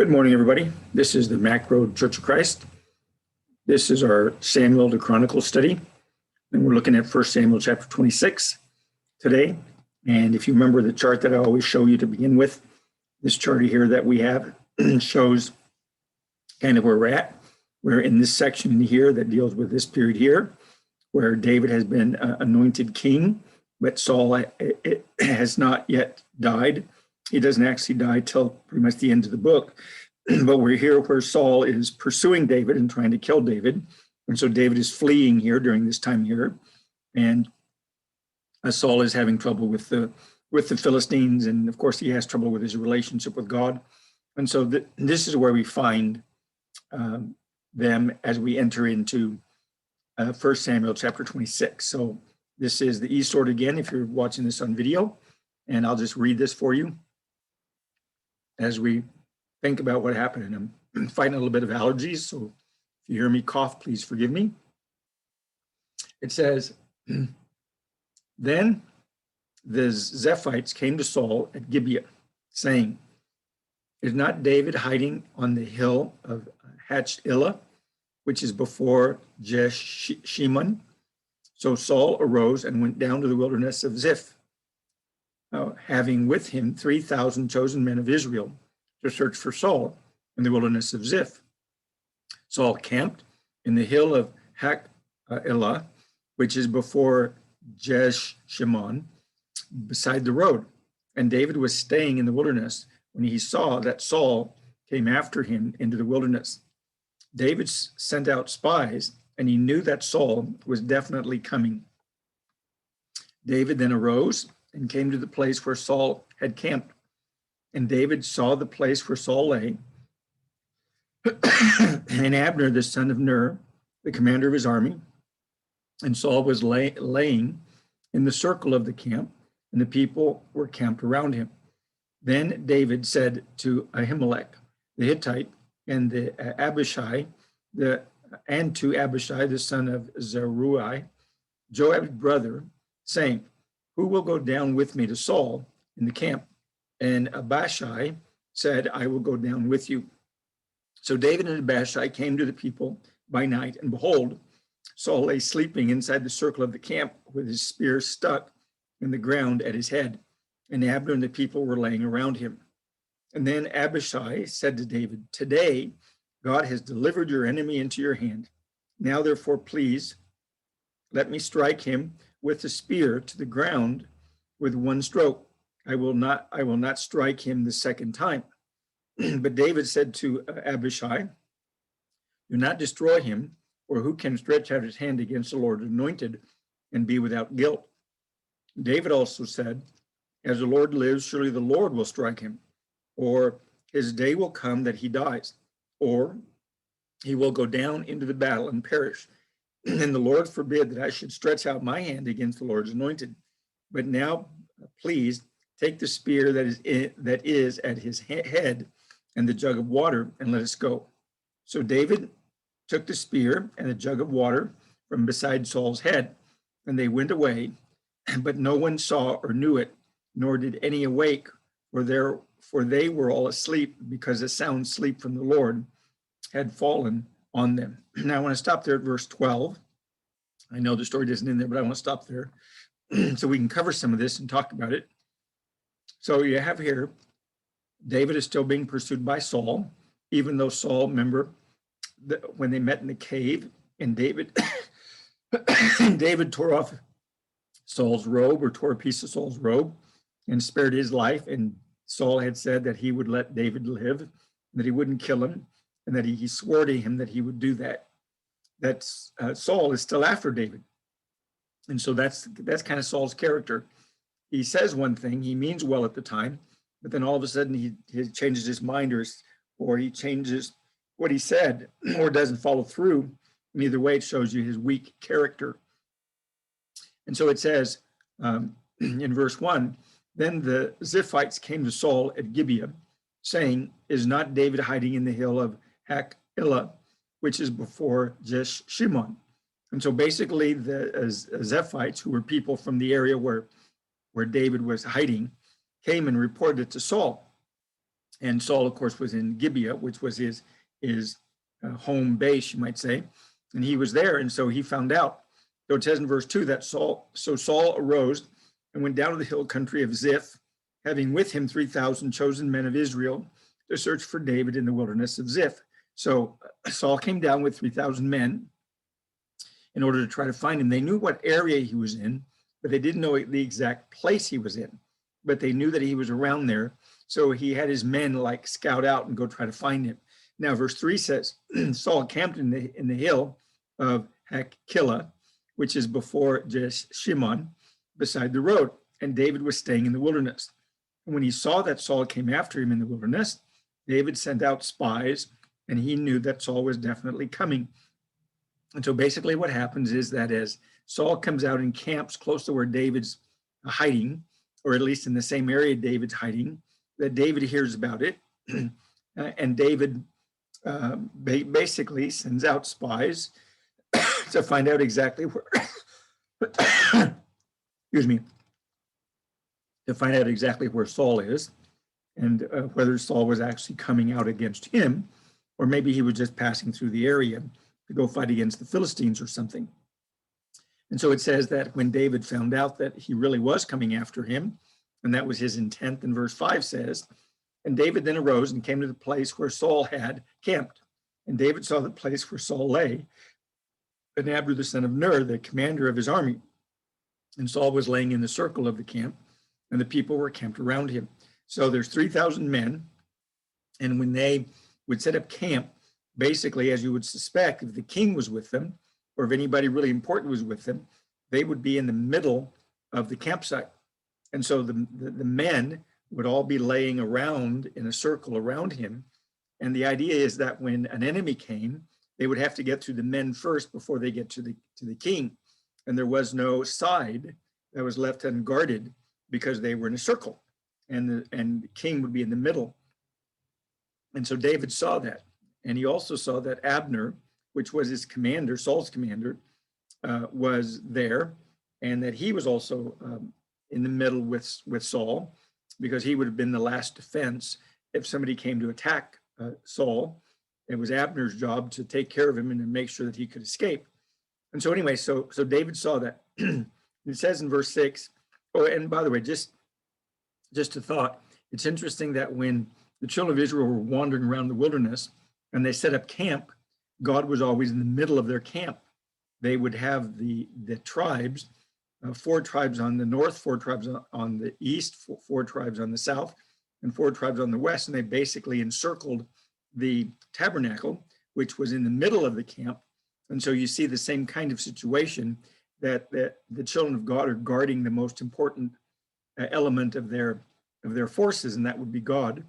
Good morning, everybody. This is the Mack Road Church of Christ. This is our Samuel to Chronicles study, and we're looking at 1 Samuel chapter 26 today. And if you remember the chart that I always show you to begin with, this chart here that we have shows kind of where we're at. We're in this section here that deals with this period here, where David has been anointed king, but Saul has not yet died. He doesn't actually die till pretty much the end of the book. But we're here where Saul is pursuing David and trying to kill David. And so David is fleeing here during this time here. And Saul is having trouble with the Philistines. And of course, he has trouble with his relationship with God. And so this is where we find them as we enter into 1 Samuel chapter 26. So this is the eSword again, if you're watching this on video. And I'll just read this for you as we think about what happened. And I'm fighting a little bit of allergies, so if you hear me cough, please forgive me. It says, then the Ziphites came to Saul at Gibeah, saying, is not David hiding on the hill of Hachilah, which is before Jeshimon? So Saul arose and went down to the wilderness of Ziph, having with him 3,000 chosen men of Israel to search for Saul in the wilderness of Ziph. Saul camped in the hill of Hachilah, which is before Jeshimon, beside the road. And David was staying in the wilderness when he saw that Saul came after him into the wilderness. David sent out spies, and he knew that Saul was definitely coming. David then arose and came to the place where Saul had camped. And David saw the place where Saul lay, and Abner, the son of Ner, the commander of his army. And Saul was laying in the circle of the camp, and the people were camped around him. Then David said to Ahimelech, the Hittite, and to Abishai, the son of Zeruiah, Joab's brother, saying, who will go down with me to Saul in the camp? And Abishai said, I will go down with you. So David and Abishai came to the people by night, and behold, Saul lay sleeping inside the circle of the camp with his spear stuck in the ground at his head, and Abner and the people were laying around him. And then Abishai said to David, today God has delivered your enemy into your hand. Now therefore, please let me strike him with the spear to the ground with one stroke. I will not strike him the second time. But David said to Abishai, do not destroy him, or who can stretch out his hand against the Lord's anointed and be without guilt? David also said, as the Lord lives, surely the Lord will strike him, or his day will come that he dies, or he will go down into the battle and perish. And the Lord forbid that I should stretch out my hand against the Lord's anointed. But now, please take the spear that is at his head and the jug of water, and let us go. So David took the spear and the jug of water from beside Saul's head, and they went away, but no one saw or knew it, nor did any awake, for they were all asleep, because a sound sleep from the Lord had fallen on them. Now I want to stop there at verse 12. I know the story isn't in there, but I want to stop there so we can cover some of this and talk about it. So you have here, David is still being pursued by Saul, even though Saul, remember, when they met in the cave, and David tore off Saul's robe, or tore a piece of Saul's robe, and spared his life. And Saul had said that he would let David live, that he wouldn't kill him, and that he swore to him that he would do that. Saul is still after David. And so that's kind of Saul's character. He says one thing, he means well at the time, but then all of a sudden he changes his mind, or he changes what he said, or doesn't follow through. And either way, it shows you his weak character. And so it says in verse 1, then the Ziphites came to Saul at Gibeah, saying, is not David hiding in the hill of Hachilah, which is before Jeshimon? And so basically the Ziphites, who were people from the area where David was hiding, came and reported it to Saul. And Saul, of course, was in Gibeah, which was his home base, you might say. And he was there, and so he found out. So it says in verse 2 that Saul arose and went down to the hill country of Ziph, having with him 3,000 chosen men of Israel to search for David in the wilderness of Ziph. So Saul came down with 3,000 men in order to try to find him. They knew what area he was in, but they didn't know the exact place he was in. But they knew that he was around there. So he had his men like scout out and go try to find him. Now, verse 3 says, Saul camped in the hill of Hachilah, which is before Shimon, beside the road. And David was staying in the wilderness. And when he saw that Saul came after him in the wilderness, David sent out spies, and he knew that Saul was definitely coming. And so basically what happens is that as Saul comes out and camps close to where David's hiding, or at least in the same area David's hiding, that David hears about it. And David basically sends out spies to find out exactly where, excuse me, to find out exactly where Saul is, and whether Saul was actually coming out against him, or maybe he was just passing through the area to go fight against the Philistines or something. And so it says that when David found out that he really was coming after him, and that was his intent, and verse 5 says, and David then arose and came to the place where Saul had camped. And David saw the place where Saul lay, and Abner the son of Ner, the commander of his army. And Saul was laying in the circle of the camp, and the people were camped around him. So there's 3,000 men, and when they would set up camp, basically, as you would suspect, if the king was with them, or if anybody really important was with them, they would be in the middle of the campsite. And so the men would all be laying around in a circle around him. And the idea is that when an enemy came, they would have to get through the men first before they get to the king. And there was no side that was left unguarded because they were in a circle, and the king would be in the middle. And so David saw that. And he also saw that Abner, which was his commander, Saul's commander, was there, and that he was also in the middle with Saul, because he would have been the last defense if somebody came to attack Saul. It was Abner's job to take care of him and to make sure that he could escape. And so anyway, so David saw that. It says in verse 6, oh, and by the way, just a thought, it's interesting that when the children of Israel were wandering around the wilderness and they set up camp, God was always in the middle of their camp. They would have the tribes, 4 tribes on the north, 4 tribes on the east, 4 tribes on the south, and 4 tribes on the west. And they basically encircled the tabernacle, which was in the middle of the camp. And so you see the same kind of situation, that the children of God are guarding the most important element of their forces, and that would be God.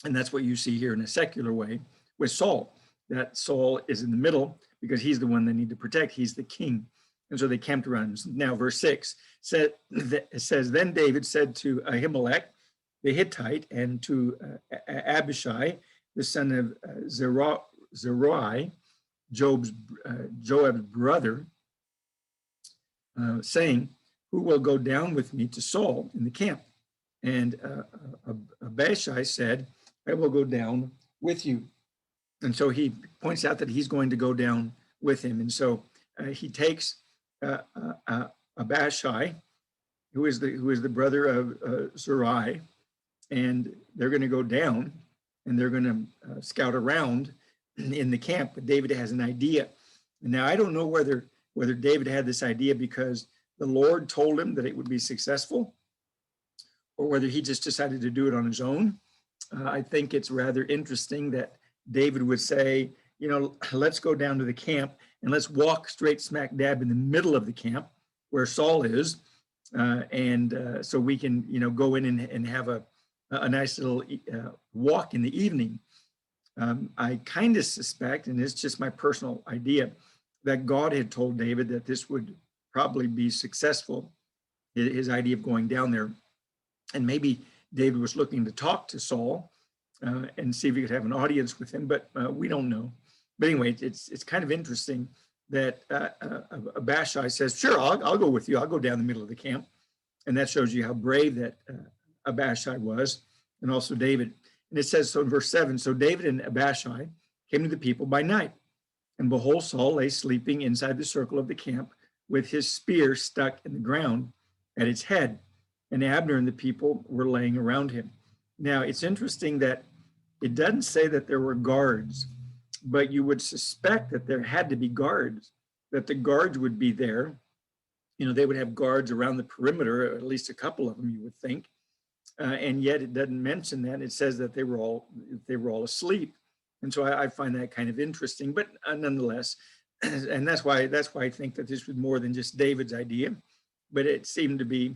And that's what you see here in a secular way with Saul, that Saul is in the middle because he's the one they need to protect. He's the king. And so they camped around him. Now, verse 6 says, then David said to Ahimelech, the Hittite, and to Abishai, the son of Zeruiah, Joab's brother, saying, who will go down with me to Saul in the camp? And Abishai said, I will go down with you. And so he points out that he's going to go down with him. And so he takes Abishai, who is the brother of Zeruiah, and they're going to go down and they're going to scout around in the camp. But David has an idea. And now I don't know whether David had this idea because the Lord told him that it would be successful, or whether he just decided to do it on his own. I think it's rather interesting that David would say, let's go down to the camp and let's walk straight smack dab in the middle of the camp where Saul is. So we can, go in and have a nice little walk in the evening. I kind of suspect, and it's just my personal idea, that God had told David that this would probably be successful, his idea of going down there. And maybe David was looking to talk to Saul and see if he could have an audience with him, but we don't know. But anyway, it's kind of interesting that Abishai says, sure, I'll go with you. I'll go down the middle of the camp. And that shows you how brave that Abishai was, and also David. And it says, so in verse 7, so David and Abishai came to the people by night, and behold, Saul lay sleeping inside the circle of the camp with his spear stuck in the ground at its head, and Abner and the people were laying around him. Now, it's interesting that it doesn't say that there were guards, but you would suspect that there had to be guards, that the guards would be there. You know, they would have guards around the perimeter, at least a couple of them, you would think. And yet it doesn't mention that. It says that they were all asleep. And so I find that kind of interesting, but nonetheless, and that's why I think that this was more than just David's idea, but it seemed to be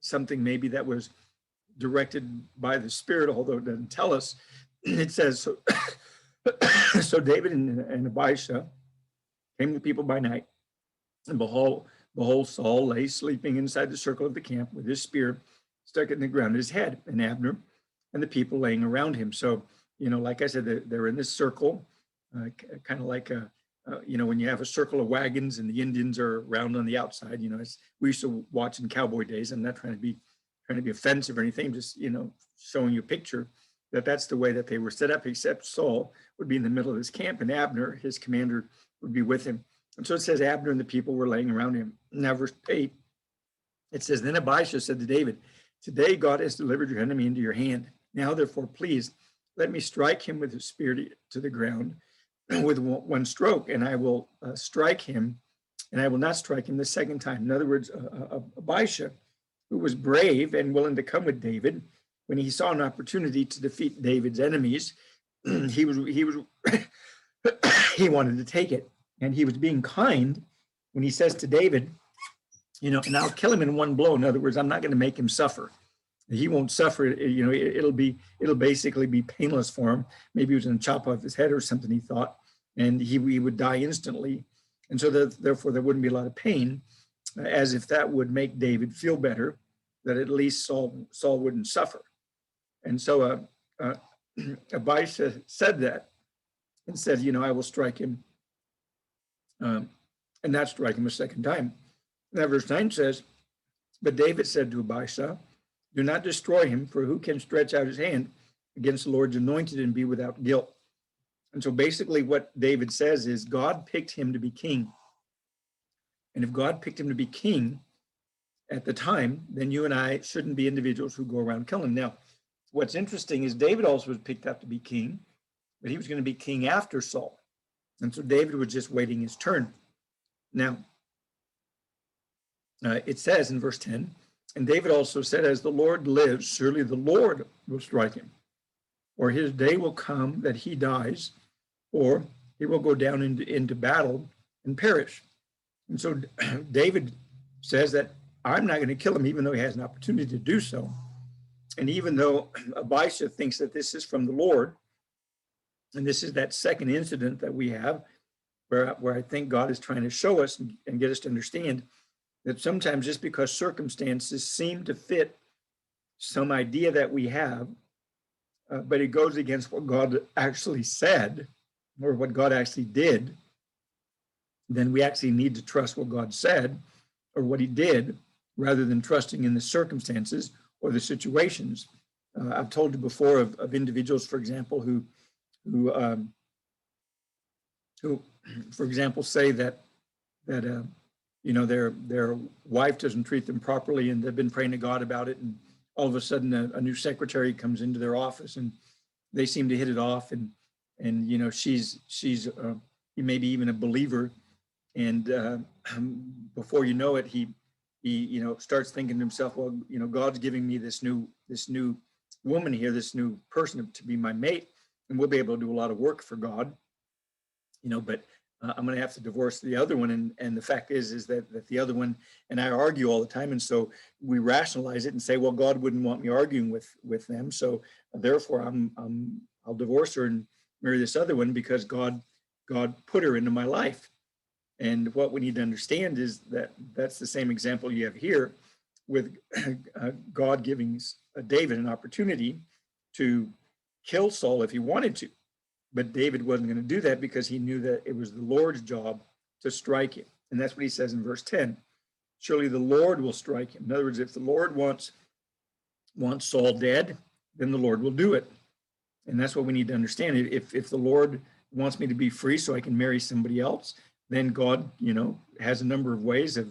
something maybe that was directed by the Spirit, although it doesn't tell us. It says, so, so David and Abishai came to the people by night, and behold, Saul lay sleeping inside the circle of the camp with his spear stuck in the ground at his head, and Abner and the people laying around him. So, you know, like I said, they're in this circle, kind of like when you have a circle of wagons and the Indians are around on the outside. You know, we used to watch in cowboy days. I'm not trying to be offensive or anything, just, you know, showing you a picture that's the way that they were set up, except Saul would be in the middle of his camp and Abner, his commander, would be with him. And so it says Abner and the people were laying around him. Now, verse 8, it says, then Abishai said to David, today God has delivered your enemy into your hand. Now, therefore, please let me strike him with his spear to the ground with one stroke, and I will strike him, and I will not strike him the second time. In other words, Abishai, who was brave and willing to come with David, when he saw an opportunity to defeat David's enemies, he wanted to take it. And he was being kind when he says to David, you know, and I'll kill him in one blow. In other words, I'm not going to make him suffer. He won't suffer. You know, it'll basically be painless for him. Maybe he was going to chop off his head or something, he thought, and he would die instantly. And so therefore there wouldn't be a lot of pain, as if that would make David feel better, that at least Saul wouldn't suffer. And so Abishai said that and said, you know, I will strike him and not strike him a second time. Now verse 9 says, but David said to Abishai, do not destroy him, for who can stretch out his hand against the Lord's anointed and be without guilt? And so basically what David says is God picked him to be king. And if God picked him to be king at the time, then you and I shouldn't be individuals who go around killing. Now, what's interesting is David also was picked up to be king, but he was going to be king after Saul. And so David was just waiting his turn. Now, it says in verse 10, and David also said, as the Lord lives, surely the Lord will strike him, or his day will come that he dies, or he will go down into battle and perish. And so David says that I'm not going to kill him, even though he has an opportunity to do so. And even though Abishai thinks that this is from the Lord, and this is that second incident that we have, where I think God is trying to show us and get us to understand that sometimes just because circumstances seem to fit some idea that we have, but it goes against what God actually said or what God actually did, then we actually need to trust what God said or what he did rather than trusting in the circumstances or the situations. I've told you before of individuals, for example, who, for example, say that you know, their wife doesn't treat them properly, and they've been praying to God about it, and all of a sudden a new secretary comes into their office, and they seem to hit it off, and you know, she's maybe even a believer, and before you know it, he you know, starts thinking to himself, well, you know, God's giving me this new woman here, this new person to be my mate, and we'll be able to do a lot of work for God, you know, but I'm going to have to divorce the other one. And the fact is that the other one and I argue all the time. And so we rationalize it and say, well, God wouldn't want me arguing with them. So therefore I'll divorce her and marry this other one because God put her into my life. And what we need to understand is that that's the same example you have here with God giving David an opportunity to kill Saul if he wanted to. But David wasn't going to do that because he knew that it was the Lord's job to strike him. And that's what he says in verse 10. Surely the Lord will strike him. In other words, if the Lord wants Saul dead, then the Lord will do it. And that's what we need to understand. If the Lord wants me to be free so I can marry somebody else, then God, has a number of ways of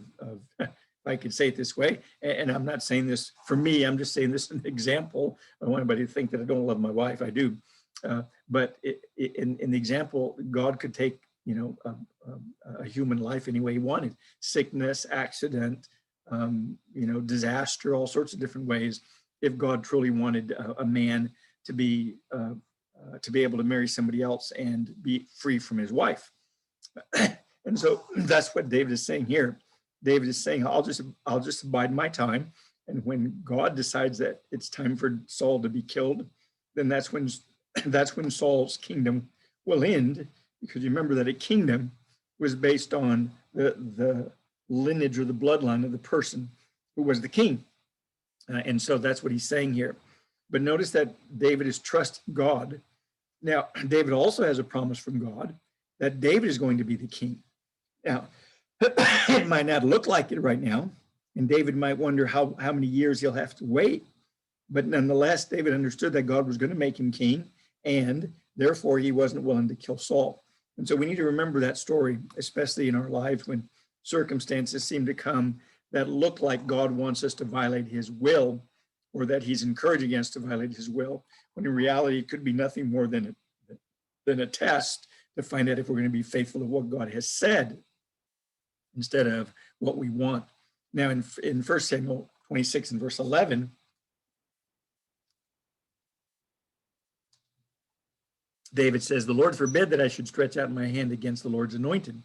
if I could say it this way, and I'm not saying this for me, I'm just saying this as an example. I don't want anybody to think that I don't love my wife, I do. But in the example, God could take, a human life any way he wanted, sickness, accident, disaster, all sorts of different ways. If God truly wanted a man to be able to marry somebody else and be free from his wife. And so that's what David is saying here. David is saying, I'll just abide my time. And when God decides that it's time for Saul to be killed, then that's when Saul's kingdom will end. Because you remember that a kingdom was based on the lineage or the bloodline of the person who was the king. And so that's what he's saying here. But notice that David is trusting God. Now, David also has a promise from God that David is going to be the king. Now, it might not look like it right now, and David might wonder how many years he'll have to wait. But nonetheless, David understood that God was going to make him king, and therefore he wasn't willing to kill Saul. And so we need to remember that story, especially in our lives when circumstances seem to come that look like God wants us to violate his will, or that he's encouraging us to violate his will, when in reality it could be nothing more than a test to find out if we're going to be faithful to what God has said instead of what we want. Now in 1 Samuel 26 and verse 11, David says, "The Lord forbid that I should stretch out my hand against the Lord's anointed.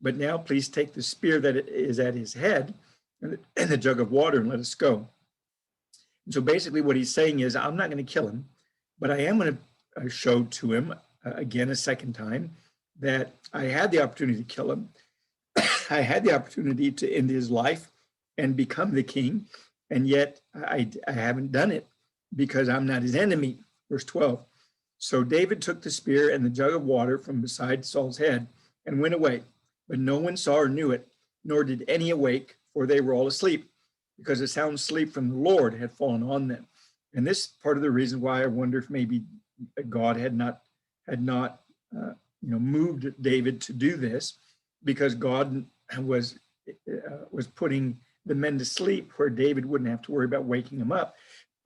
But now please take the spear that is at his head and the jug of water and let us go." And so basically what he's saying is, I'm not going to kill him, but I am going to show to him again a second time that I had the opportunity to kill him. I had the opportunity to end his life and become the king, and yet I haven't done it because I'm not his enemy. Verse 12. So David took the spear and the jug of water from beside Saul's head and went away, but no one saw or knew it, nor did any awake, for they were all asleep, because a sound sleep from the Lord had fallen on them. And this is part of the reason why I wonder if maybe God had not moved David to do this, because God was putting the men to sleep where David wouldn't have to worry about waking them up.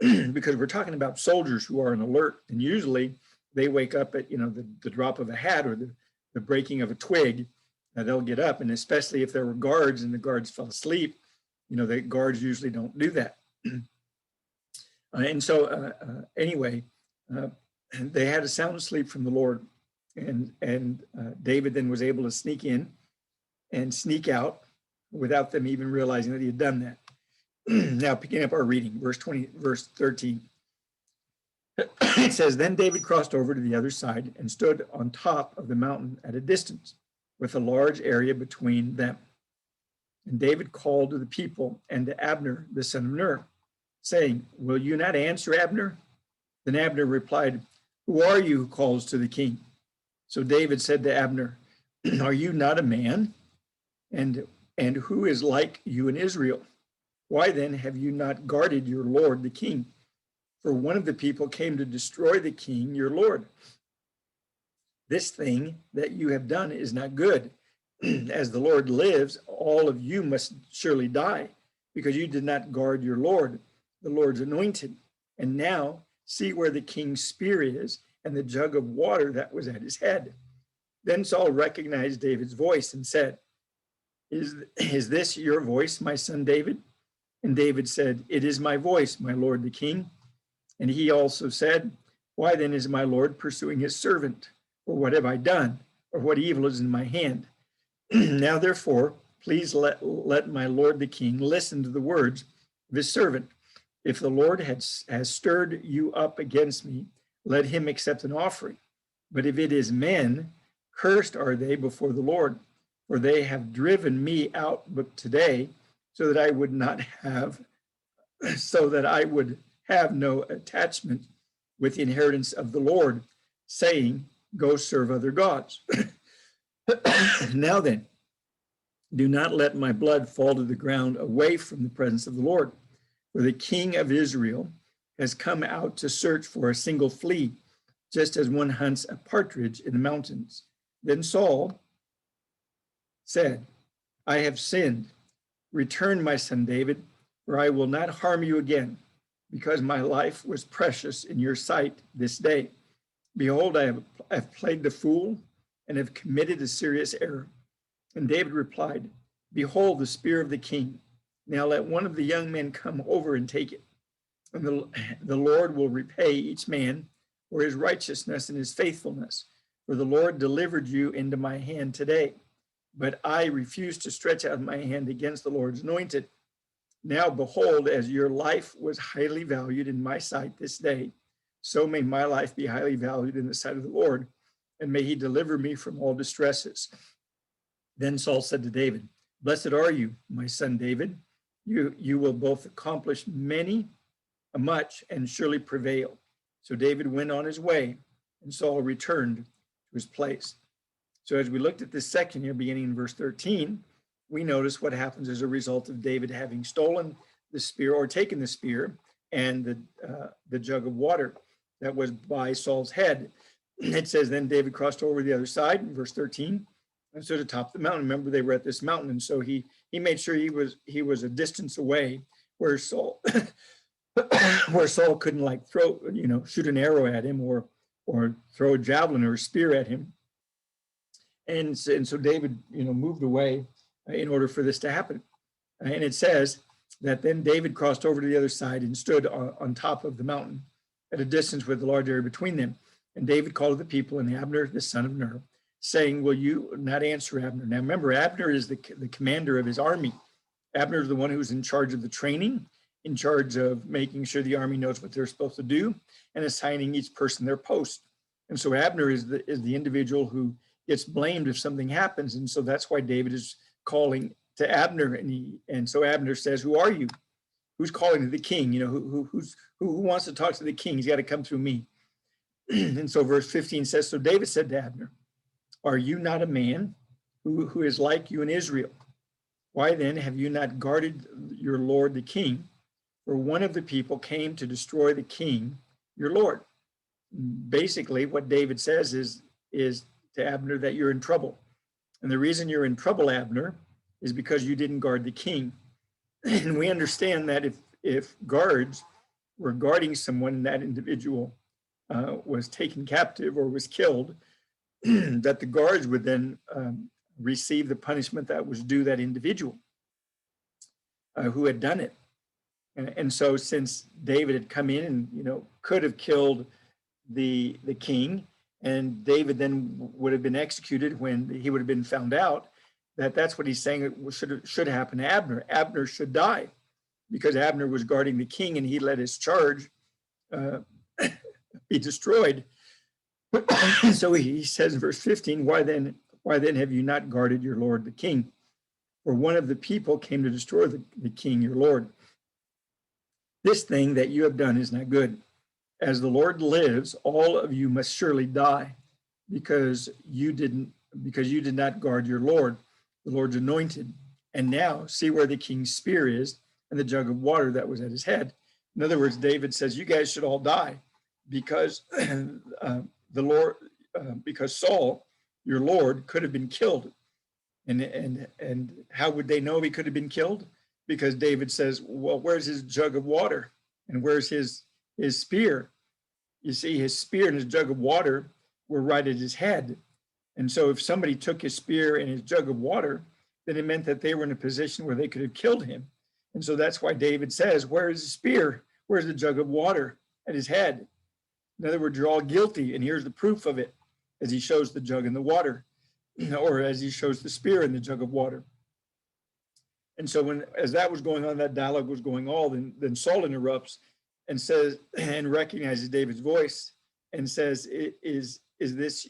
Because we're talking about soldiers who are on alert, and usually they wake up at the drop of a hat or the breaking of a twig. They'll get up, and especially if there were guards and the guards fell asleep, the guards usually don't do that. Anyway, they had a sound sleep from the Lord, and David then was able to sneak in and sneak out without them even realizing that he had done that. Now, picking up our reading, verse 13. It says, "Then David crossed over to the other side and stood on top of the mountain at a distance, with a large area between them. And David called to the people and to Abner, the son of Ner, saying, 'Will you not answer, Abner?' Then Abner replied, 'Who are you who calls to the king?' So David said to Abner, 'Are you not a man? And who is like you in Israel? Why then have you not guarded your lord, the king? For one of the people came to destroy the king, your lord. This thing that you have done is not good. As the Lord lives, all of you must surely die, because you did not guard your Lord, the Lord's anointed. And now see where the king's spear is and the jug of water that was at his head.' Then Saul recognized David's voice and said, 'Is this your voice, my son David?' And David said, 'It is my voice, my lord the king.' And he also said, 'Why then is my lord pursuing his servant? Or what have I done? Or what evil is in my hand? Now therefore, please let my lord the king listen to the words of his servant. If the Lord has stirred you up against me, let him accept an offering. But if it is men, cursed are they before the Lord, for they have driven me out but today, so that I would have no attachment with the inheritance of the Lord, saying, go serve other gods. Now then, do not let my blood fall to the ground away from the presence of the Lord. For the king of Israel has come out to search for a single flea, just as one hunts a partridge in the mountains. Then Saul said, I have sinned. Return, my son David, for I will not harm you again, because my life was precious in your sight this day. Behold, I have played the fool and have committed a serious error. And David replied, behold, the spear of the king. Now let one of the young men come over and take it. And the Lord will repay each man for his righteousness and his faithfulness. For the Lord delivered you into my hand today. But I refuse to stretch out my hand against the Lord's anointed. Now behold, as your life was highly valued in my sight this day, so may my life be highly valued in the sight of the Lord, and may he deliver me from all distresses. Then Saul said to David, blessed are you, my son David. You will both accomplish much and surely prevail. So David went on his way, and Saul returned to his place. So as we looked at this section here, beginning in verse 13, we notice what happens as a result of David having stolen the spear or taken the spear and the jug of water that was by Saul's head. It says, then David crossed over the other side in verse 13 and stood atop the mountain. Remember, they were at this mountain, and so he made sure he was a distance away where Saul couldn't shoot an arrow at him or throw a javelin or a spear at him. And so David, moved away in order for this to happen. And it says that then David crossed over to the other side and stood on top of the mountain at a distance with a large area between them. And David called the people and Abner, the son of Ner, saying, will you not answer Abner? Now remember, Abner is the commander of his army. Abner is the one who's in charge of the training, in charge of making sure the army knows what they're supposed to do, and assigning each person their post. And so Abner is the individual who gets blamed if something happens. And so that's why David is calling to Abner. And so Abner says, who are you? Who's calling to the king? Who wants to talk to the king? He's got to come through me. And so verse 15 says, so David said to Abner, are you not a man who is like you in Israel? Why then have you not guarded your Lord the king? For one of the people came to destroy the king, your Lord. Basically, what David says is to Abner that you're in trouble. And the reason you're in trouble, Abner, is because you didn't guard the king. And we understand that if guards were guarding someone and that individual was taken captive or was killed, that the guards would then receive the punishment that was due that individual who had done it. And so since David had come in and, could have killed the king, and David then would have been executed when he would have been found out, that's what he's saying it should happen to Abner. Abner should die because Abner was guarding the king and he let his charge be destroyed. So he says in verse 15, why then have you not guarded your Lord the king? For one of the people came to destroy the king, your Lord. This thing that you have done is not good. As the Lord lives, all of you must surely die because you did not guard your Lord, the Lord's anointed. And now see where the king's spear is and the jug of water that was at his head. In other words, David says, you guys should all die because because Saul, your Lord, could have been killed. And how would they know he could have been killed? Because David says, well, where's his jug of water? And where's his spear? You see, his spear and his jug of water were right at his head. And so if somebody took his spear and his jug of water, then it meant that they were in a position where they could have killed him. And so that's why David says, where is the spear? Where's the jug of water? At his head. In other words, you're all guilty, and here's the proof of it, as he shows the jug and the water, or as he shows the spear and the jug of water. And so as that was going on, that dialogue was going on, then Saul interrupts and says, and recognizes David's voice and says, is this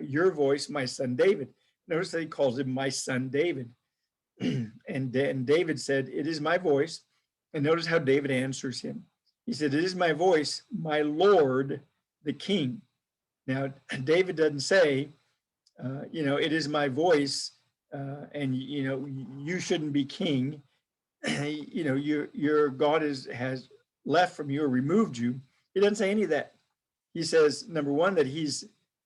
your voice, my son David? Notice that he calls him my son David. And David said, it is my voice. And notice how David answers him. He said, it is my voice, my Lord, the king. Now, David doesn't say, it is my voice, and, you shouldn't be king. Your God has left from you or removed you. He doesn't say any of that. He says, number one, that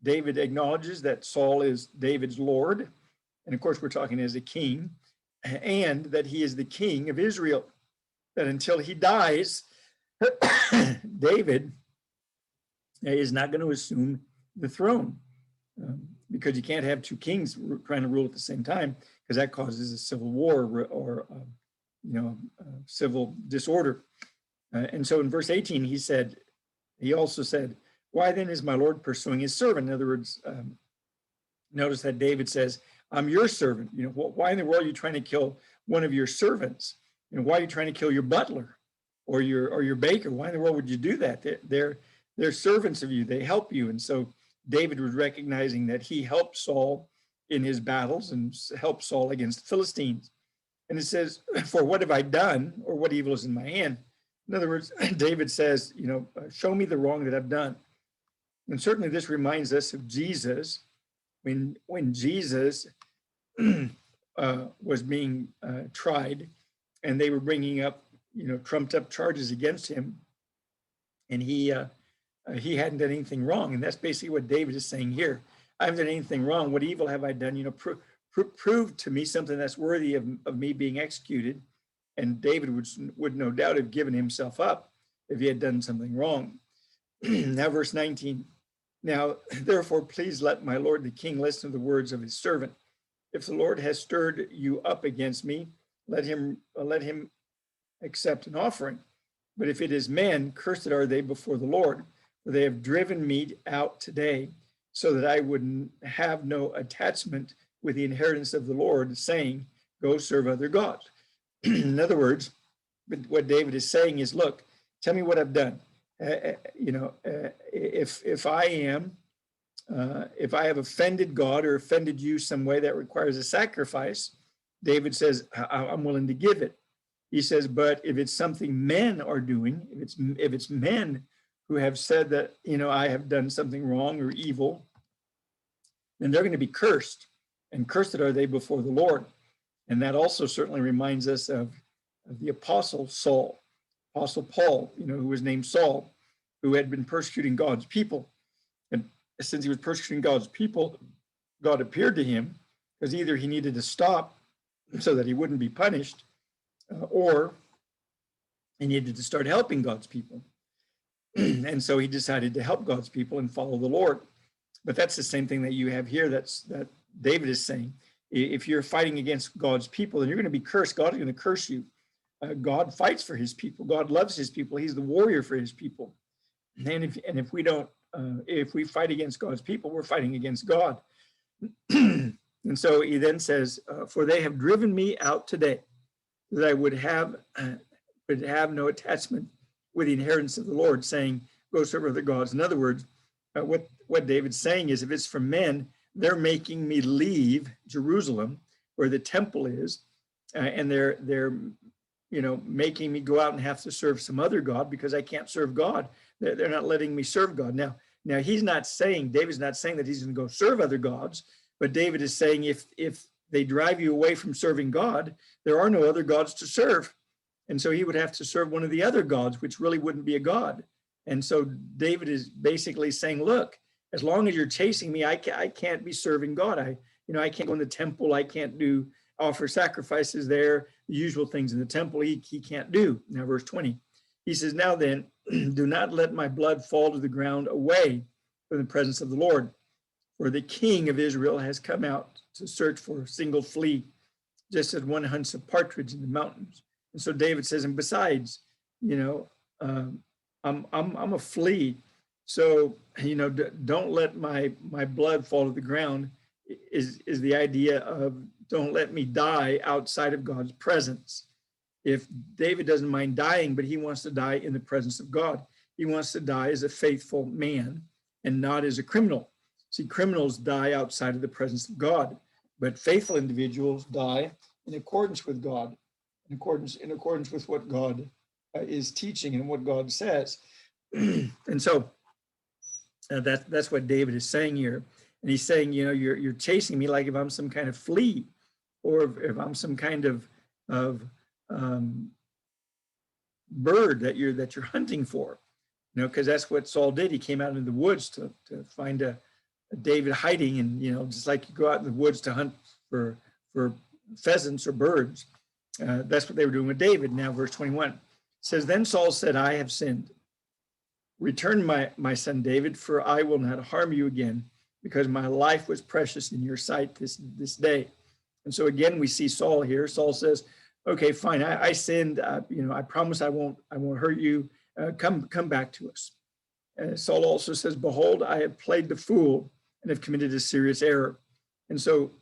David acknowledges that Saul is David's Lord. And of course, we're talking as a king, and that he is the king of Israel. That until he dies, David is not going to assume the throne, because you can't have two kings trying to rule at the same time, because that causes a civil war or civil disorder. And so in verse 18, he also said, why then is my Lord pursuing his servant? In other words, notice that David says, I'm your servant. Why in the world are you trying to kill one of your servants? Why are you trying to kill your butler or your baker? Why in the world would you do that? They're servants of you. They help you. And so David was recognizing that he helped Saul in his battles and helped Saul against the Philistines. And it says, for what have I done, or what evil is in my hand? In other words, David says, show me the wrong that I've done. And certainly this reminds us of Jesus. When Jesus was being tried, and they were bringing up, trumped up charges against him, and he hadn't done anything wrong. And that's basically what David is saying here. I haven't done anything wrong. What evil have I done? Prove to me something that's worthy of me being executed. And David would no doubt have given himself up if he had done something wrong. Now, verse 19. Now, therefore, please let my lord the king listen to the words of his servant. If the Lord has stirred you up against me, let him accept an offering. But if it is men, cursed are they before the Lord, for they have driven me out today, so that I would have no attachment with the inheritance of the Lord, saying, go serve other gods. In other words, what David is saying is, look, tell me what I've done. If I have offended God or offended you some way that requires a sacrifice, David says, I'm willing to give it. He says, but if it's something men are doing, if it's men who have said that, I have done something wrong or evil, then they're going to be cursed, and cursed are they before the Lord. And that also certainly reminds us of the Apostle Paul, who was named Saul, who had been persecuting God's people. And since he was persecuting God's people, God appeared to him, because either he needed to stop so that he wouldn't be punished, or he needed to start helping God's people. And so he decided to help God's people and follow the Lord. But that's the same thing that you have here that David is saying. If you're fighting against God's people, then you're going to be cursed. God is going to curse you. God fights for his people. God loves his people. He's the warrior for his people. And if we fight against God's people, we're fighting against God. And so he then says, for they have driven me out today, that I would have no attachment with the inheritance of the Lord, saying, go serve other gods. In other words, what David's saying is, if it's from men, they're making me leave Jerusalem, where the temple is, and they're making me go out and have to serve some other god, because I can't serve God. They're not letting me serve God. Now David's not saying that he's going to go serve other gods, but David is saying if they drive you away from serving God, there are no other gods to serve. And so he would have to serve one of the other gods, which really wouldn't be a god. And so David is basically saying, look, as long as you're chasing me, I can't be serving God. I can't go in the temple. I can't offer sacrifices there, the usual things in the temple he can't do. Now, verse 20, he says, now then, do not let my blood fall to the ground away from the presence of the Lord. For the king of Israel has come out to search for a single flea, just as one hunts a partridge in the mountains. And so David says, and besides, I'm a flea. So, don't let my blood fall to the ground is the idea of don't let me die outside of God's presence. If David doesn't mind dying, but he wants to die in the presence of God. He wants to die as a faithful man and not as a criminal. See, criminals die outside of the presence of God, but faithful individuals die in accordance with God, in accordance with what God is teaching and what God says. And so that's what David is saying here. And he's saying, you're chasing me like if I'm some kind of flea, or if I'm some kind of bird that you're hunting for, you know, because that's what Saul did. He came out into the woods to find a David hiding, and you know, just like you go out in the woods to hunt for pheasants or birds, that's what they were doing with David. Now, verse 21 says, "Then Saul said, I have sinned. Return my son David, for I will not harm you again, because my life was precious in your sight this day." And so again, we see Saul here. Saul says, "Okay, fine. I sinned. You know, I promise I won't hurt you. Come back to us." Saul also says, "Behold, I have played the fool and have committed a serious error." And so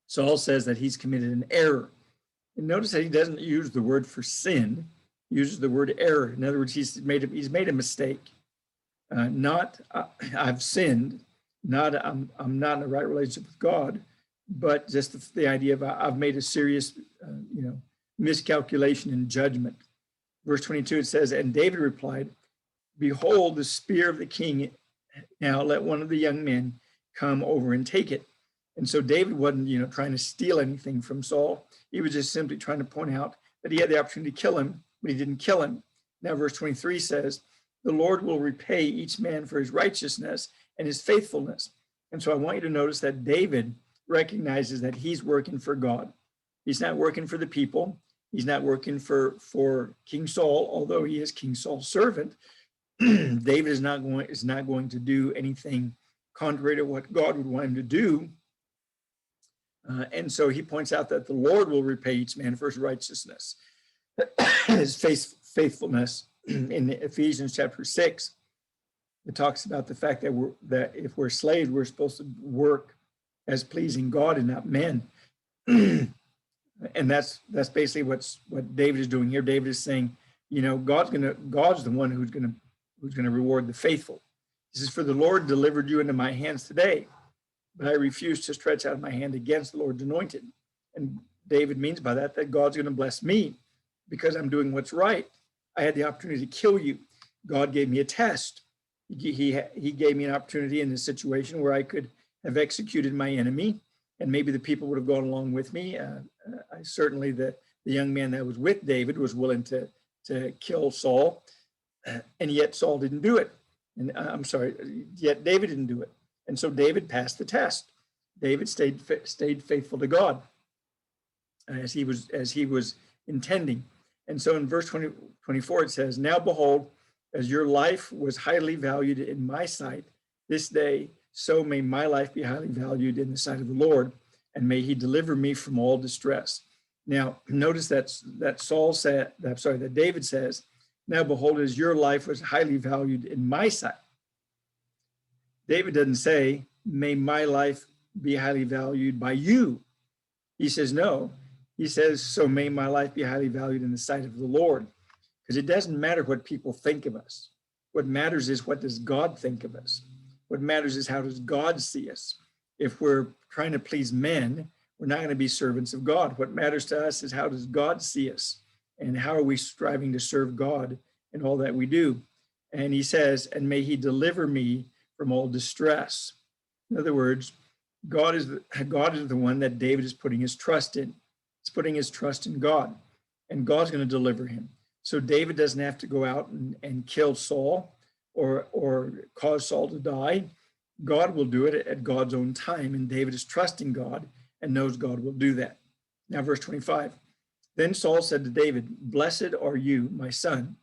Saul says that he's committed an error. And notice that he doesn't use the word for sin; he uses the word error. In other words, he's made a mistake. Not I've sinned. Not I'm not in the right relationship with God, but just the idea of I've made a serious, you know, miscalculation in judgment. Verse 22, it says, "And David replied, Behold the spear of the king. Now let one of the young men come over and take it." And so David wasn't, you know, trying to steal anything from Saul. He was just simply trying to point out that he had the opportunity to kill him, but he didn't kill him. Now, verse 23 says, "The Lord will repay each man for his righteousness and his faithfulness." And so I want you to notice that David recognizes that he's working for God. He's not working for the people. He's not working for King Saul, although he is King Saul's servant. David is not going to do anything contrary to what God would want him to do. And so he points out that the Lord will repay each man for his righteousness, his faithfulness. In Ephesians chapter 6, it talks about the fact that if we're slaves, we're supposed to work as pleasing God and not men. And that's basically what David is doing here. David is saying, you know, God's the one who's gonna reward the faithful. He says, "For the Lord delivered you into my hands today, but I refuse to stretch out my hand against the Lord's anointed." And David means by that God's going to bless me because I'm doing what's right. I had the opportunity to kill you. God gave me a test. He gave me an opportunity in this situation where I could have executed my enemy, and maybe the people would have gone along with me. Certainly the young man that was with David was willing to kill Saul, and yet Saul didn't do it. And yet David didn't do it. And so David passed the test. David stayed faithful to God as he was intending. And so in verse 24, it says, "Now behold, as your life was highly valued in my sight this day, so may my life be highly valued in the sight of the Lord, and may he deliver me from all distress." Now, notice that David says, "Now behold, as your life was highly valued in my sight." David doesn't say, "May my life be highly valued by you." He says, no. He says, "So may my life be highly valued in the sight of the Lord." Because it doesn't matter what people think of us. What matters is, what does God think of us? What matters is, how does God see us? If we're trying to please men, we're not going to be servants of God. What matters to us is, how does God see us? And how are we striving to serve God in all that we do? And he says, "And may he deliver me from all distress." In other words, God is the one that David is putting his trust in. He's putting his trust in God, and God's going to deliver him. So David doesn't have to go out and kill Saul or cause Saul to die. God will do it at God's own time, and David is trusting God and knows God will do that. Now, verse 25. "Then Saul said to David, Blessed are you, my son.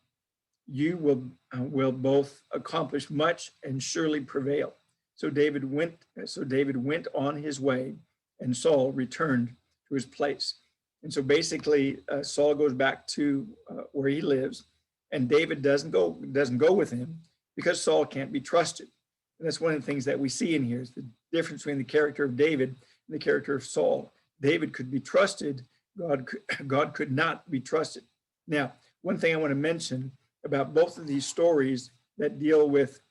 You will both accomplish much and surely prevail." So David went on his way, and Saul returned to his place. And so basically, Saul goes back to where he lives, and David doesn't go with him because Saul can't be trusted. And that's one of the things that we see in here, is the difference between the character of David and the character of Saul. David could be trusted. God could not be trusted. Now, one thing I want to mention about both of these stories that deal with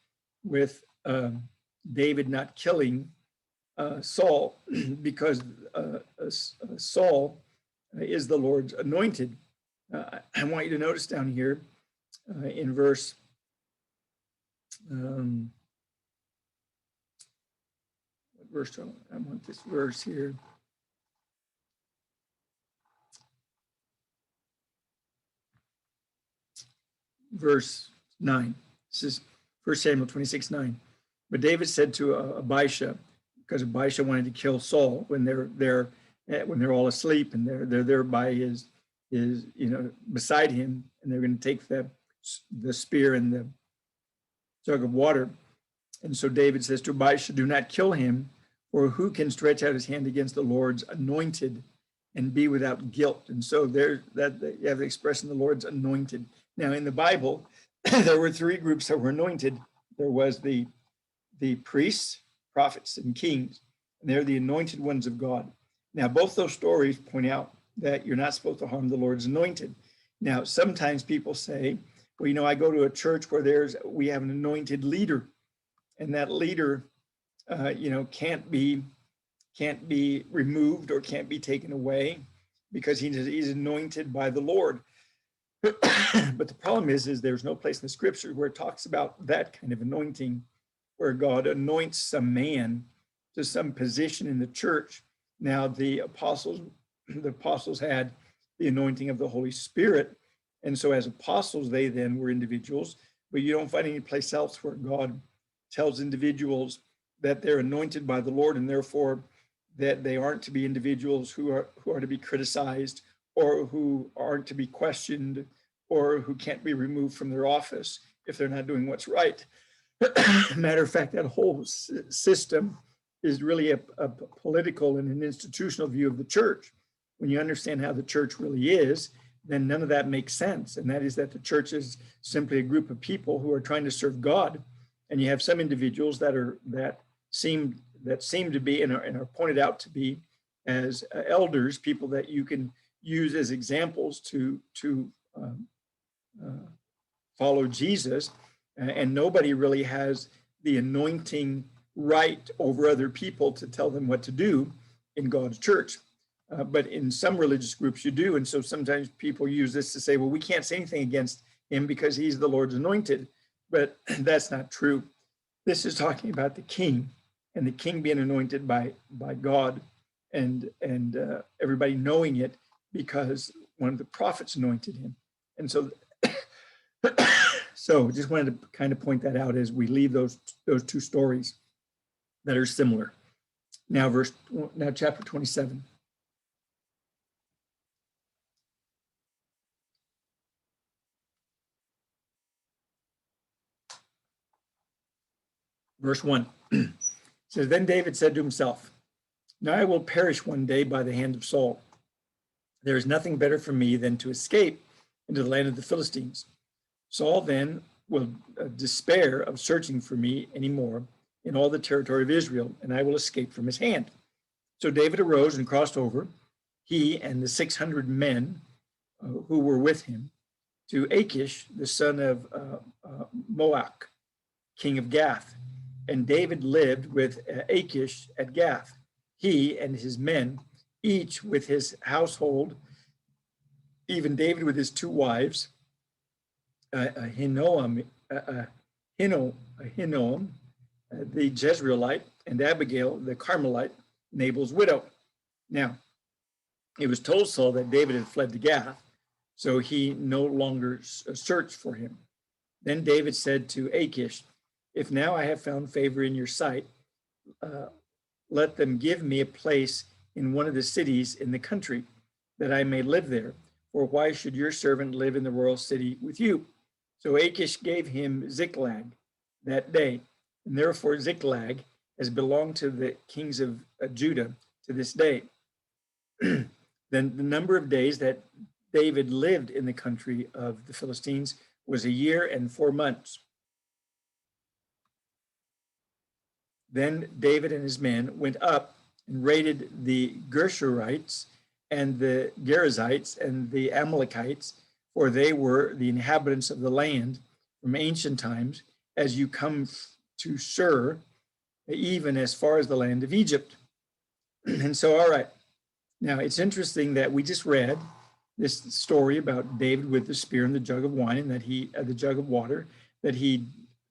David not killing Saul, because Saul is the Lord's anointed. I want you to notice down here in verse I want this verse here. verse 9. This is 1 Samuel 26:9. But David said to Abishai, because Abishai wanted to kill Saul when they're all asleep and they're there by his beside him, and they're going to take the spear and the jug of water. And so David says to Abishai, do not kill him, for who can stretch out his hand against the Lord's anointed and be without guilt? And so you have the expression, the Lord's anointed. Now in the Bible, there were three groups that were anointed. There was the priests, prophets, and kings, and they're the anointed ones of God. Now, both those stories point out that you're not supposed to harm the Lord's anointed. Now, sometimes people say, well, I go to a church where we have an anointed leader, and that leader, can't be removed or can't be taken away because he's anointed by the Lord. But the problem is there's no place in the scripture where it talks about that kind of anointing, where God anoints some man to some position in the church. Now, the apostles had the anointing of the Holy Spirit. And so as apostles, they then were individuals, but you don't find any place else where God tells individuals that they're anointed by the Lord, and therefore that they aren't to be individuals who are to be criticized, or who aren't to be questioned, or who can't be removed from their office if they're not doing what's right. Matter of fact, that whole system is really a political and an institutional view of the church. When you understand how the church really is, then none of that makes sense. And that is that the church is simply a group of people who are trying to serve God. And you have some individuals that seem to be and are pointed out to be as elders, people that you can use as examples to follow Jesus. And nobody really has the anointing right over other people to tell them what to do in God's church. But in some religious groups you do. And so sometimes people use this to say, well, we can't say anything against him because he's the Lord's anointed. But that's not true. This is talking about the king, and the king being anointed by God, and everybody knowing it because one of the prophets anointed him. And so just wanted to kind of point that out as we leave those two stories that are similar. Now chapter 27. Verse 1 says, then David said to himself, now I will perish one day by the hand of Saul. There is nothing better for me than to escape into the land of the Philistines. Saul then will despair of searching for me anymore in all the territory of Israel, and I will escape from his hand. So David arose and crossed over, he and the 600 men who were with him, to Achish, the son of Mack, king of Gath. And David lived with Achish at Gath, he and his men, each with his household, even David with his two wives, Ahinoam, the Jezreelite, and Abigail, the Carmelite, Nabal's widow. Now, it was told Saul that David had fled to Gath, so he no longer searched for him. Then David said to Achish, if now I have found favor in your sight, let them give me a place in one of the cities in the country, that I may live there. For why should your servant live in the royal city with you? So Achish gave him Ziklag that day, and therefore Ziklag has belonged to the kings of Judah to this day. Then the number of days that David lived in the country of the Philistines was 1 year and 4 months. Then David and his men went up and raided the Gershurites and the Gerizzites and the Amalekites, for they were the inhabitants of the land from ancient times, as you come to Shur, even as far as the land of Egypt. And so, all right. Now, it's interesting that we just read this story about David with the spear and the jug of wine, and that the jug of water, that he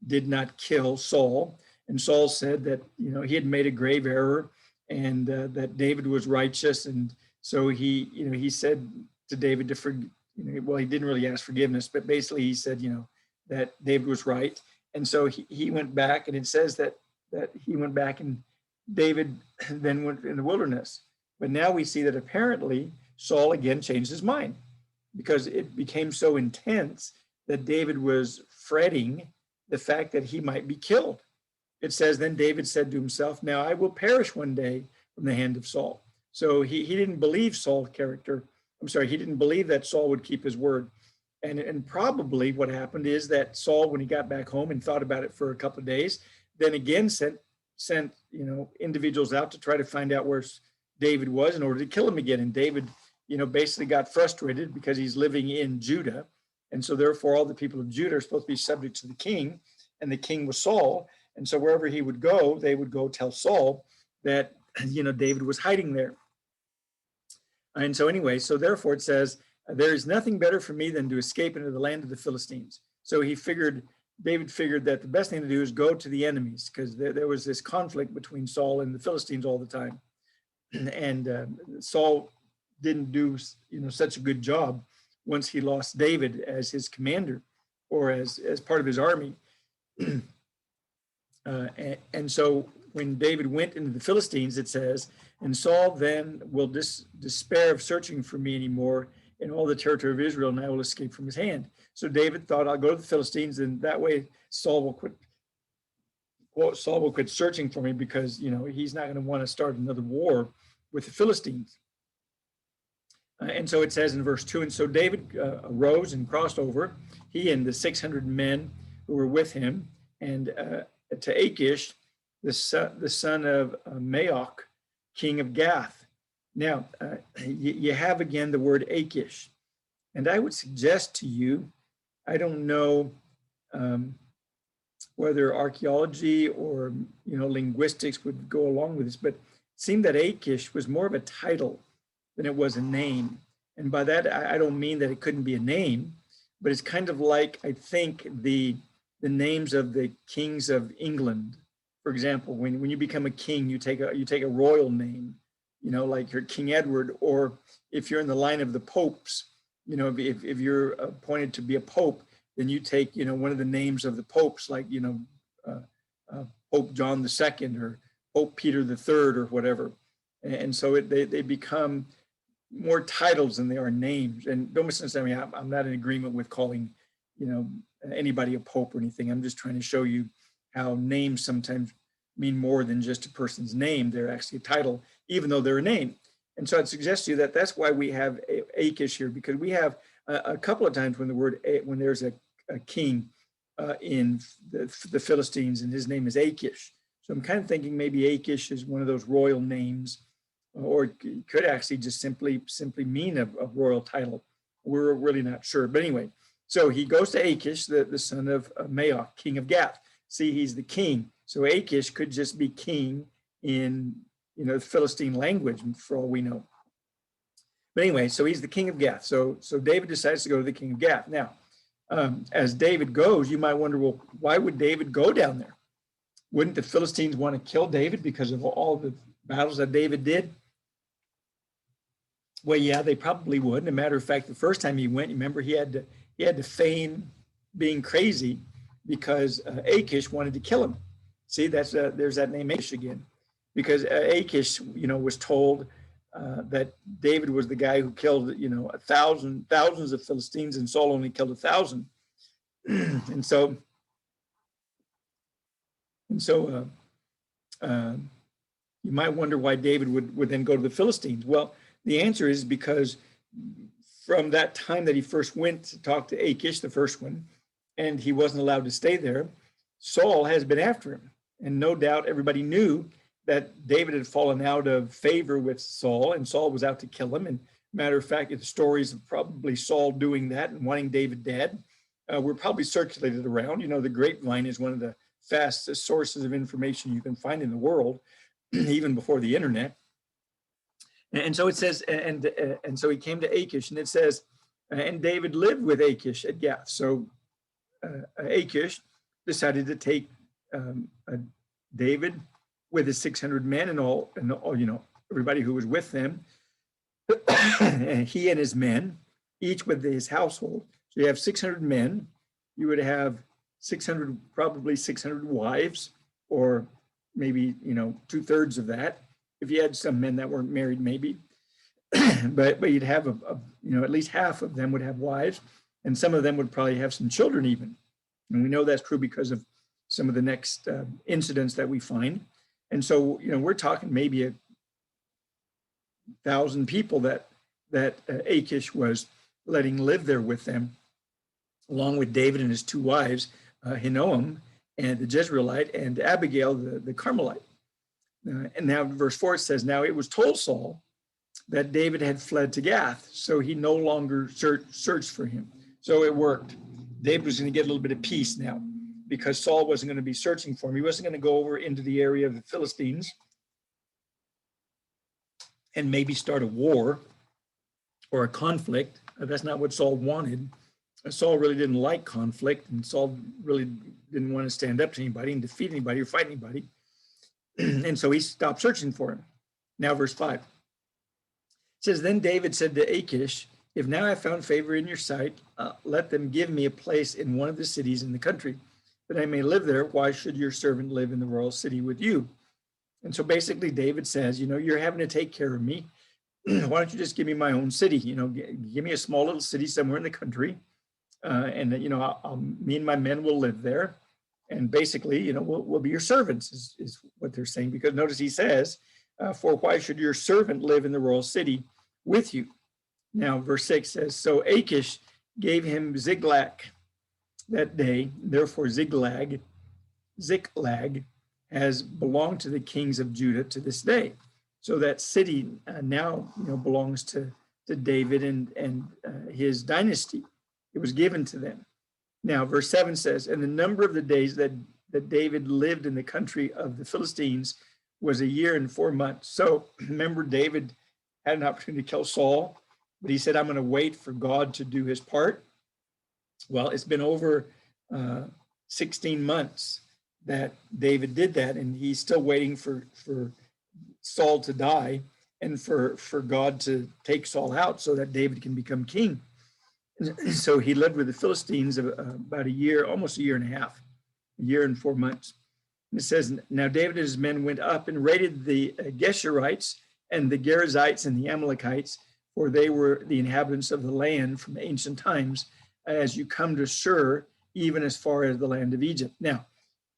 did not kill Saul. And Saul said that, he had made a grave error, and that David was righteous. And so he said to David to well, he didn't really ask forgiveness, but basically he said, that David was right. And so he went back, and it says that he went back, and David then went in the wilderness. But now we see that apparently Saul again changed his mind, because it became so intense that David was fretting the fact that he might be killed. It says, then David said to himself, now I will perish one day from the hand of Saul. So he didn't believe Saul's character. He didn't believe that Saul would keep his word. And probably what happened is that Saul, when he got back home and thought about it for a couple of days, then again sent individuals out to try to find out where David was in order to kill him again. And David, basically got frustrated because he's living in Judah. And so therefore all the people of Judah are supposed to be subject to the king, and the king was Saul. And so wherever he would go, they would go tell Saul that, David was hiding there. And so anyway, so therefore it says, there is nothing better for me than to escape into the land of the Philistines. So David figured that the best thing to do is go to the enemies, because there was this conflict between Saul and the Philistines all the time. And Saul didn't do, such a good job once he lost David as his commander, or as part of his army. And so when David went into the Philistines, it says, and Saul then will despair of searching for me anymore in all the territory of Israel, and I will escape from his hand. So David thought, I'll go to the Philistines, and that way Saul will quit searching for me, because he's not going to want to start another war with the Philistines. And so it says in verse 2, and so David arose and crossed over, he and the 600 men who were with him, and to Achish, the son of Mack, king of Gath. Now, you have again the word Achish. And I would suggest to you, I don't know whether archaeology or linguistics would go along with this, but it seemed that Achish was more of a title than it was a name. And by that, I don't mean that it couldn't be a name, but it's kind of like, I think, the names of the kings of England. For example, when you become a king, you take a royal name, like you're King Edward, or if you're in the line of the popes, if you're appointed to be a pope, then you take, one of the names of the popes, like, Pope John II or Pope Peter III or whatever. And so they become more titles than they are names. And don't misunderstand me, I'm not in agreement with calling, anybody a pope or anything. I'm just trying to show you how names sometimes mean more than just a person's name. They're actually a title, even though they're a name. And so I'd suggest to you that that's why we have Achish here, because we have a couple of times when there's a king in the Philistines, and his name is Achish. So I'm kind of thinking maybe Achish is one of those royal names, or it could actually just simply mean a royal title. We're really not sure. But anyway, so he goes to Achish, the son of Mack, king of Gath. See, he's the king. So Achish could just be king in the Philistine language, for all we know. But anyway, so he's the king of Gath. So David decides to go to the king of Gath. Now, as David goes, you might wonder, well, why would David go down there? Wouldn't the Philistines want to kill David because of all the battles that David did? Well, yeah, they probably would. As a matter of fact, the first time he went, remember, he had to feign being crazy because Achish wanted to kill him. See, there's that name Achish again, because Achish, was told that David was the guy who killed, thousands of Philistines, and Saul only killed 1,000. And so you might wonder why David would then go to the Philistines. Well, the answer is because from that time that he first went to talk to Achish, the first one, and he wasn't allowed to stay there, Saul has been after him. And no doubt everybody knew that David had fallen out of favor with Saul, and Saul was out to kill him. And matter of fact, the stories of probably Saul doing that and wanting David dead were probably circulated around. The grapevine is one of the fastest sources of information you can find in the world, even before the internet. And so it says, and so he came to Achish, and it says, and David lived with Achish at Gath. So Achish decided to take David with his 600 men and all, everybody who was with them, he and his men, each with his household. So you have 600 men. You would have 600, probably 600 wives, or maybe, 2/3 of that. If you had some men that weren't married, maybe. but you'd have at least half of them would have wives, and some of them would probably have some children even. And we know that's true because of some of the next incidents that we find. And so, we're talking maybe 1,000 people that Achish was letting live there with them, along with David and his 2 wives, Ahinoam and the Jezreelite, and Abigail, the Carmelite. And now verse 4 says, now it was told Saul that David had fled to Gath, so he no longer searched for him. So it worked. David was going to get a little bit of peace now, because Saul wasn't going to be searching for him. He wasn't going to go over into the area of the Philistines and maybe start a war or a conflict. That's not what Saul wanted. Saul really didn't like conflict, and Saul really didn't want to stand up to anybody and defeat anybody or fight anybody. And so he stopped searching for him. Now verse 5. It says, then David said to Achish, if now I have found favor in your sight, let them give me a place in one of the cities in the country, that I may live there. Why should your servant live in the royal city with you? And so basically David says, you're having to take care of me. Why don't you just give me my own city? Give me a small little city somewhere in the country. And me and my men will live there. And basically, we'll be your servants is what they're saying. Because notice he says, for why should your servant live in the royal city with you? Now, verse 6 says, so Achish gave him Ziklag that day. Therefore, Ziklag has belonged to the kings of Judah to this day. So that city now belongs to David and his dynasty. It was given to them. Now, verse 7 says, and the number of the days that David lived in the country of the Philistines was 1 year and 4 months. So remember, David had an opportunity to kill Saul, but he said, I'm going to wait for God to do his part. Well, it's been over 16 months that David did that, and he's still waiting for Saul to die and for God to take Saul out so that David can become king. And so he lived with the Philistines about a year, almost 1.5 years, 1 year and 4 months. And it says, now David and his men went up and raided the Geshurites and the Gerizzites and the Amalekites, for they were the inhabitants of the land from ancient times, as you come to Shur, even as far as the land of Egypt. Now,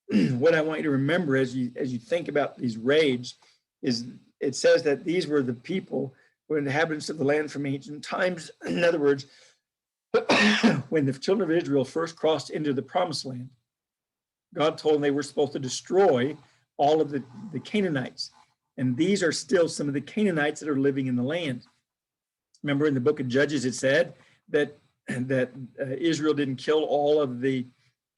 what I want you to remember as you think about these raids is it says that these were the people who were inhabitants of the land from ancient times. In other words, when the children of Israel first crossed into the promised land, God told them they were supposed to destroy all of the Canaanites. And these are still some of the Canaanites that are living in the land. Remember in the book of Judges, it said that Israel didn't kill all of the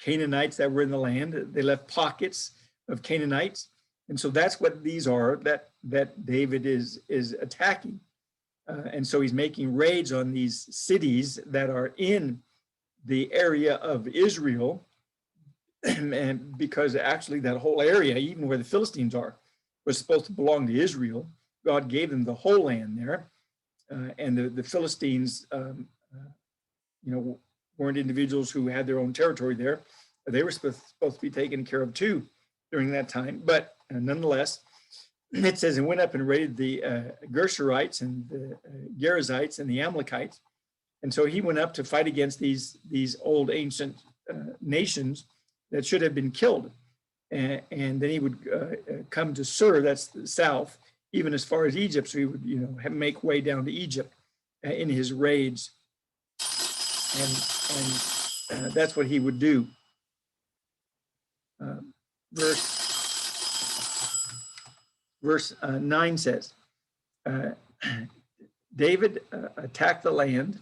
Canaanites that were in the land. They left pockets of Canaanites. And so that's what these are that David is attacking. And so he's making raids on these cities that are in the area of Israel. And because actually that whole area, even where the Philistines are, was supposed to belong to Israel. God gave them the whole land there. And the Philistines, weren't individuals who had their own territory there. They were supposed to be taken care of too during that time. But nonetheless, it says, and went up and raided the Gershurites and the Gerizzites and the Amalekites. And so he went up to fight against these old ancient nations that should have been killed. And then he would come to Sur, that's the south, even as far as Egypt. So he would, make way down to Egypt in his raids. And that's what he would do. Verse 9 says, David attacked the land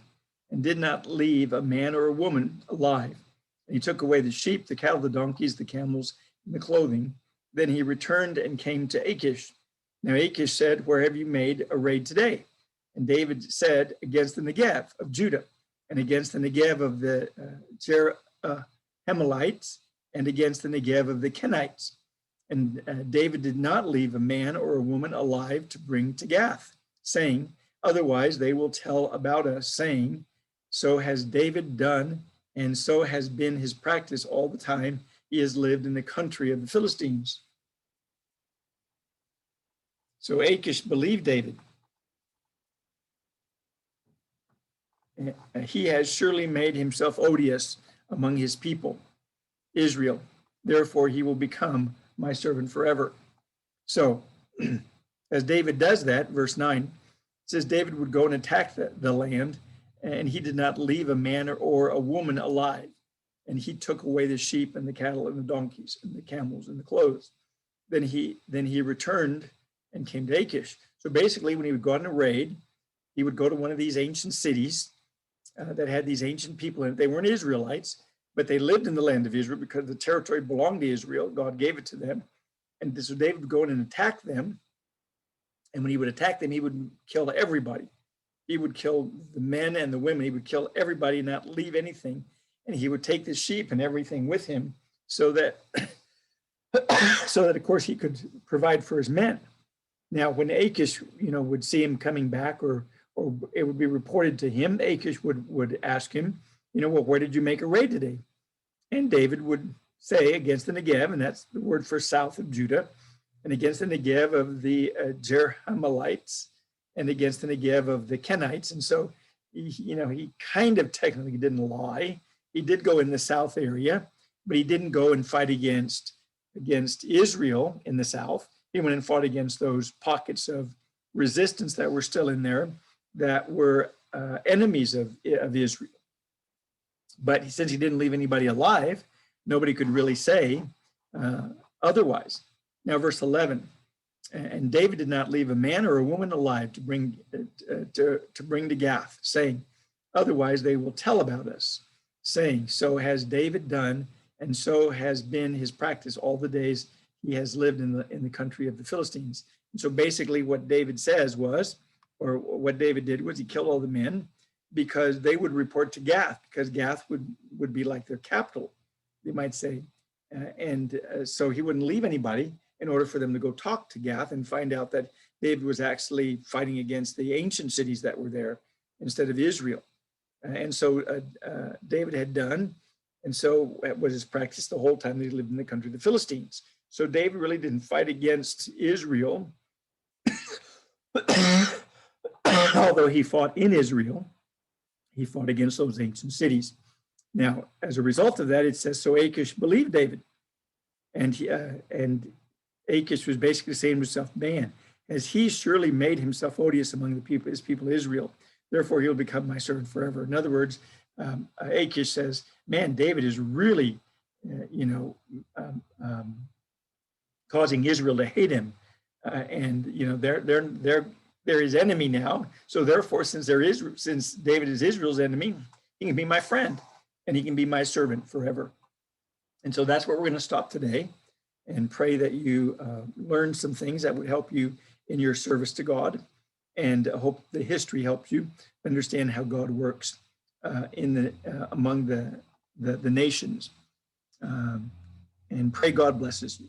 and did not leave a man or a woman alive. And he took away the sheep, the cattle, the donkeys, the camels, and the clothing. Then he returned and came to Achish. Now Achish said, where have you made a raid today? And David said, against the Negev of Judah, and against the Negev of the Jerahmeelites, and against the Negev of the Kenites. And David did not leave a man or a woman alive to bring to Gath, saying, otherwise they will tell about us, saying, so has David done, and so has been his practice all the time he has lived in the country of the Philistines. So Achish believed David. He has surely made himself odious among his people, Israel. Therefore, he will become my servant forever. So, as David does that, verse 9, it says David would go and attack the land, and he did not leave a man or a woman alive. And he took away the sheep and the cattle and the donkeys and the camels and the clothes. Then he returned and came to Achish. So basically, when he would go on a raid, he would go to one of these ancient cities that had these ancient people in it. They weren't Israelites, but they lived in the land of Israel because the territory belonged to Israel. God gave it to them. And so David would go in and attack them. And when he would attack them, he would kill everybody. He would kill the men and the women. He would kill everybody, not leave anything. And he would take the sheep and everything with him so that, of course, he could provide for his men. Now, when Achish, would see him coming back, or it would be reported to him, Achish would ask him, well, where did you make a raid today? And David would say, against the Negev, and that's the word for south of Judah, and against the Negev of the Jerahmeelites, and against the Negev of the Kenites. And so, he kind of technically didn't lie. He did go in the south area, but he didn't go and fight against Israel in the south. He went and fought against those pockets of resistance that were still in there that were enemies of Israel. But since he didn't leave anybody alive, nobody could really say otherwise. Now, verse 11, and David did not leave a man or a woman alive to bring to Gath, saying, otherwise they will tell about us, saying, so has David done, and so has been his practice all the days he has lived in the country of the Philistines. And so basically what David says was, or what David did was he killed all the men because they would report to Gath, because Gath would be like their capital, they might say. So he wouldn't leave anybody in order for them to go talk to Gath and find out that David was actually fighting against the ancient cities that were there instead of Israel. And so David had done, and so it was his practice the whole time that he lived in the country of the Philistines. So David really didn't fight against Israel, although he fought in Israel. He fought against those ancient cities. Now, as a result of that, it says, so Achish believed David. And Achish was basically saying to himself, man, as he surely made himself odious among the people, his people Israel, therefore he'll become my servant forever. In other words, Achish says, man, David is really, causing Israel to hate him. They're his enemy now. So therefore, since David is Israel's enemy, he can be my friend and he can be my servant forever. And so that's where we're going to stop today, and pray that you learn some things that would help you in your service to God, and hope the history helps you understand how God works among the nations. And pray God blesses you.